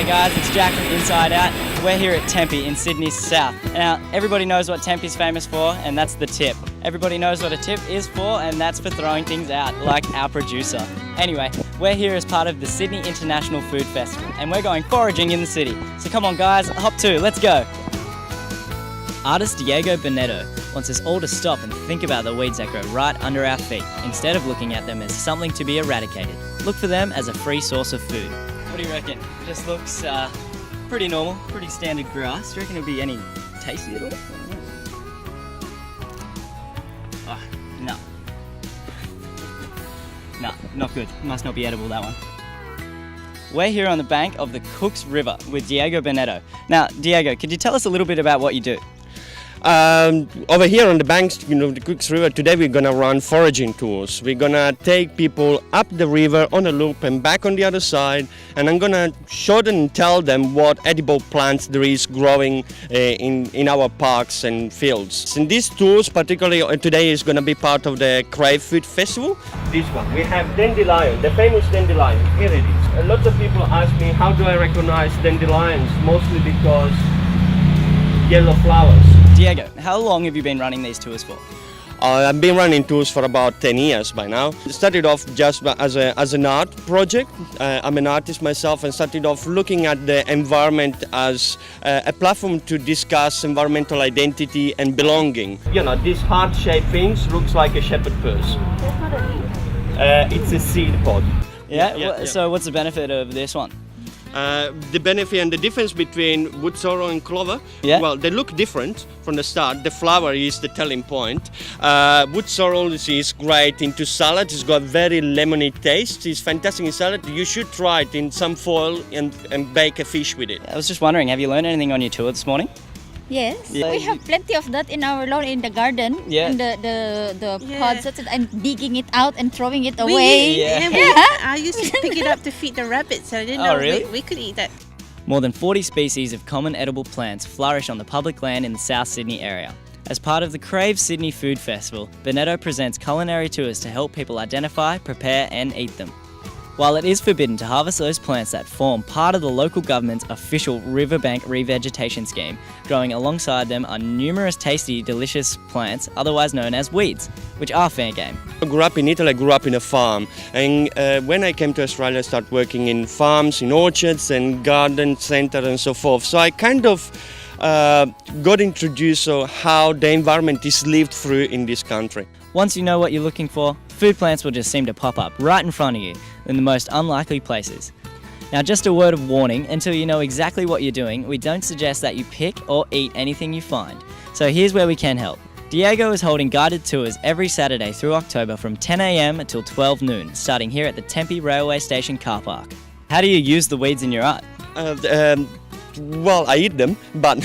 G'day guys, it's Jack from Inside Out. We're here at Tempe in Sydney's south. Now, everybody knows what Tempe's famous for, and that's the tip. Everybody knows what a tip is for, and that's for throwing things out, like our producer. Anyway, we're here as part of the Sydney International Food Festival, and we're going foraging in the city. So come on guys, hop to, let's go. Artist Diego Benetto wants us all to stop and think about the weeds that grow right under our feet, instead of looking at them as something to be eradicated. Look for them as a free source of food. What do you reckon? Just looks pretty normal, pretty standard grass. Do you reckon it'll be any tasty at all? Oh, no. No, not good. Must not be edible, that one. We're here on the bank of the Cooks River with Diego Benetto. Now, Diego, could you tell us a little bit about what you do? Over here on the banks, the Cooks River, today we're gonna run foraging tours. We're gonna take people up the river on a loop and back on the other side, and I'm gonna show them and tell them what edible plants there is growing in our parks and fields. And these tours, particularly today, is gonna be part of the Crave Food Festival. This one, we have dandelion, the famous dandelion. Here it is. A lot of people ask me, how do I recognize dandelions? Mostly because yellow flowers. Diego, how long have you been running these tours for? I've been running tours for about 10 years by now. It started off just as an art project. I'm an artist myself and started off looking at the environment as a platform to discuss environmental identity and belonging. These heart-shaped things looks like a shepherd purse. That's not a leaf. It's a seed pod. Yeah? So what's the benefit of this one? The benefit and the difference between wood sorrel and clover, well, they look different from the start. The flower is the telling point. Wood sorrel is great into salad. It's got very lemony taste. It's fantastic in salad. You should try it in some foil and bake a fish with it. I was just wondering, have you learned anything on your tour this morning? Yes, Yeah. we have plenty of that in our lawn in the garden. Yeah. In the pods and digging it out and throwing it We away. used- I used to pick it up to feed the rabbits. I didn't know really? we could eat that. More than 40 species of common edible plants flourish on the public land in the South Sydney area. As part of the Crave Sydney Food Festival, Benetto presents culinary tours to help people identify, prepare and eat them. While it is forbidden to harvest those plants that form part of the local government's official riverbank revegetation scheme, growing alongside them are numerous tasty, delicious plants, otherwise known as weeds, which are fair game. I grew up in Italy, I grew up in a farm, and when I came to Australia I started working in farms, in orchards and garden centres and so forth. So I kind of got introduced to how the environment is lived through in this country. Once you know what you're looking for, food plants will just seem to pop up right in front of you in the most unlikely places. Now, just a word of warning, until you know exactly what you're doing, we don't suggest that you pick or eat anything you find. So here's where we can help. Diego is holding guided tours every Saturday through October from 10 a.m. until 12 noon, starting here at the Tempe Railway Station car park. How do you use the weeds in your art? Well, I eat them, but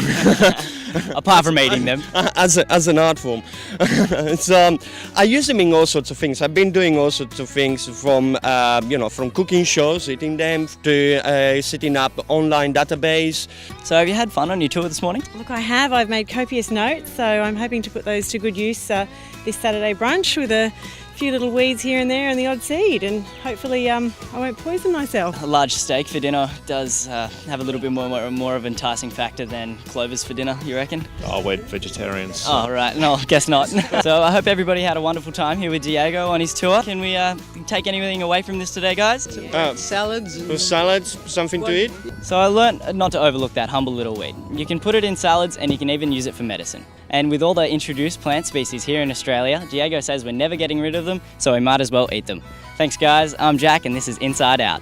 Apart from eating them. as an art form. So I use them in all sorts of things. I've been doing all sorts of things from from cooking shows, eating them, to setting up online database. So have you had fun on your tour this morning? Look, I have. I've made copious notes, so I'm hoping to put those to good use this Saturday brunch with a few little weeds here and there and the odd seed, and hopefully I won't poison myself. A large steak for dinner does have a little bit more of an enticing factor than clovers for dinner, you reckon? Oh, we're vegetarians. So. Oh, right. No, I guess not. So I hope everybody had a wonderful time here with Diego on his tour. Can we take anything away from this today, guys? Salads, something to eat. So I learnt not to overlook that humble little weed. You can put it in salads and you can even use it for medicine. And with all the introduced plant species here in Australia, Diego says we're never getting rid of them, so we might as well eat them. Thanks guys, I'm Jack and this is Inside Out.